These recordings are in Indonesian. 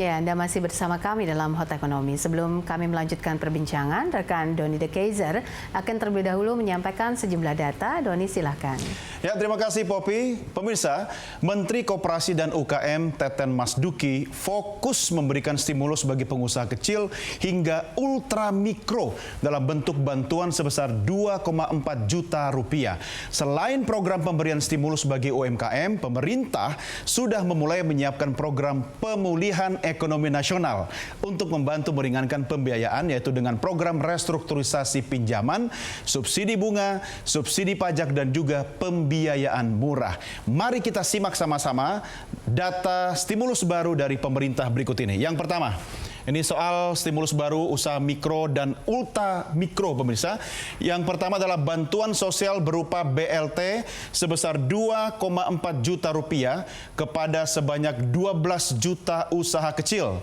Ya, Anda masih bersama kami dalam Hot Ekonomi. Sebelum kami melanjutkan perbincangan, rekan Doni De Keizer akan terlebih dahulu menyampaikan sejumlah data. Doni, silakan. Ya, terima kasih Poppy. Pemirsa, Menteri Koperasi dan UKM Teten Mas Duki fokus memberikan stimulus bagi pengusaha kecil hingga ultra mikro dalam bentuk bantuan sebesar 2,4 juta rupiah. Selain program pemberian stimulus bagi UMKM, pemerintah sudah memulai menyiapkan program pemulihan ekonomi nasional untuk membantu meringankan pembiayaan, yaitu dengan program restrukturisasi pinjaman, subsidi bunga, subsidi pajak, dan juga pembiayaan murah. Mari kita simak sama-sama data stimulus baru dari pemerintah berikut ini. Yang pertama, ini soal stimulus baru usaha mikro dan ultra mikro, pemirsa. Yang pertama adalah bantuan sosial berupa BLT sebesar 2,4 juta rupiah kepada sebanyak 12 juta usaha kecil.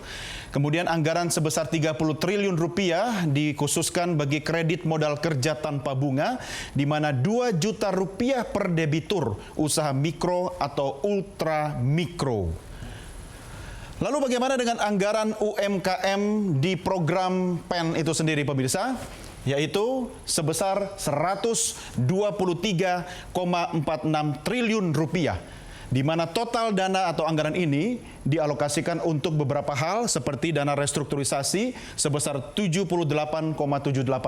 Kemudian anggaran sebesar 30 triliun rupiah dikhususkan bagi kredit modal kerja tanpa bunga, di mana 2 juta rupiah per debitur usaha mikro atau ultra mikro. Lalu bagaimana dengan anggaran UMKM di program PEN itu sendiri, pemirsa? Yaitu sebesar 123,46 triliun rupiah. Di mana total dana atau anggaran ini dialokasikan untuk beberapa hal seperti dana restrukturisasi sebesar 78,78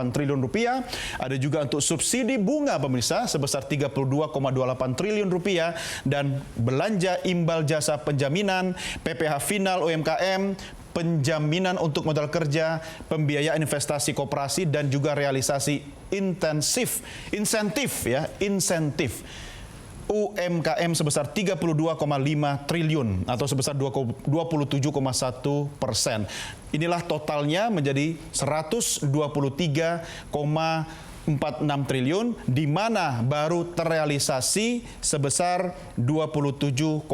triliun rupiah, ada juga untuk subsidi bunga, pemirsa, sebesar 32,28 triliun rupiah, dan belanja imbal jasa penjaminan, PPh final UMKM, penjaminan untuk modal kerja, pembiayaan investasi koperasi, dan juga realisasi insentif UMKM sebesar 32,5 triliun atau sebesar 27,1%. Inilah totalnya menjadi 123,46 triliun, di mana baru terrealisasi sebesar 27,1%.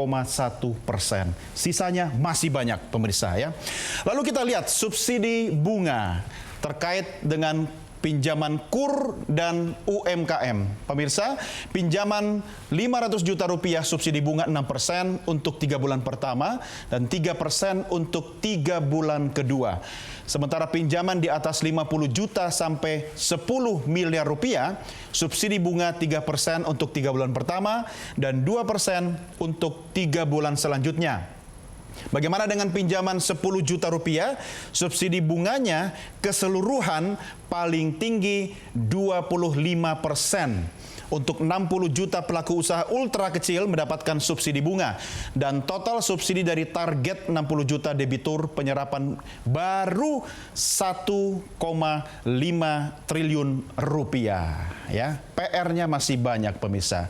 Sisanya masih banyak, pemirsa ya. Lalu kita lihat subsidi bunga terkait dengan pinjaman KUR dan UMKM. Pemirsa, pinjaman 500 juta rupiah subsidi bunga 6% untuk 3 bulan pertama dan 3% untuk 3 bulan kedua. Sementara pinjaman di atas 50 juta sampai 10 miliar rupiah, subsidi bunga 3% untuk 3 bulan pertama dan 2% untuk 3 bulan selanjutnya. Bagaimana dengan pinjaman 10 juta rupiah? Subsidi bunganya keseluruhan paling tinggi 25%. Untuk 60 juta pelaku usaha ultra kecil mendapatkan subsidi bunga. Dan total subsidi dari target 60 juta debitur penyerapan baru 1,5 triliun rupiah. Ya, PR-nya masih banyak, pemirsa.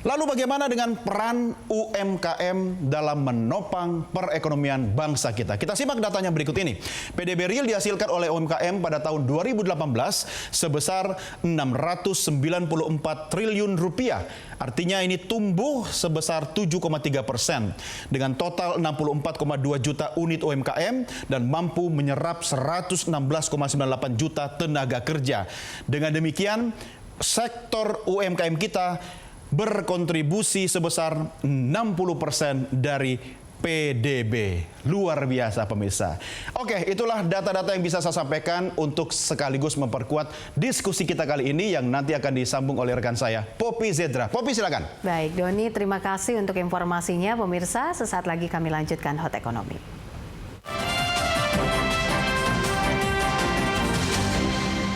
Lalu bagaimana dengan peran UMKM dalam menopang perekonomian bangsa kita? Kita simak datanya berikut ini. PDB real dihasilkan oleh UMKM pada tahun 2018 sebesar 694 triliun rupiah. Artinya ini tumbuh sebesar 7,3% dengan total 64,2 juta unit UMKM dan mampu menyerap 116,98 juta tenaga kerja. Dengan demikian, sektor UMKM kita berkontribusi sebesar 60% dari PDB. Luar biasa, pemirsa. Oke, itulah data-data yang bisa saya sampaikan untuk sekaligus memperkuat diskusi kita kali ini yang nanti akan disambung oleh rekan saya, Poppy Zedra. Poppy, silakan. Baik, Doni, terima kasih untuk informasinya, pemirsa. Sesaat lagi kami lanjutkan Hot Ekonomi.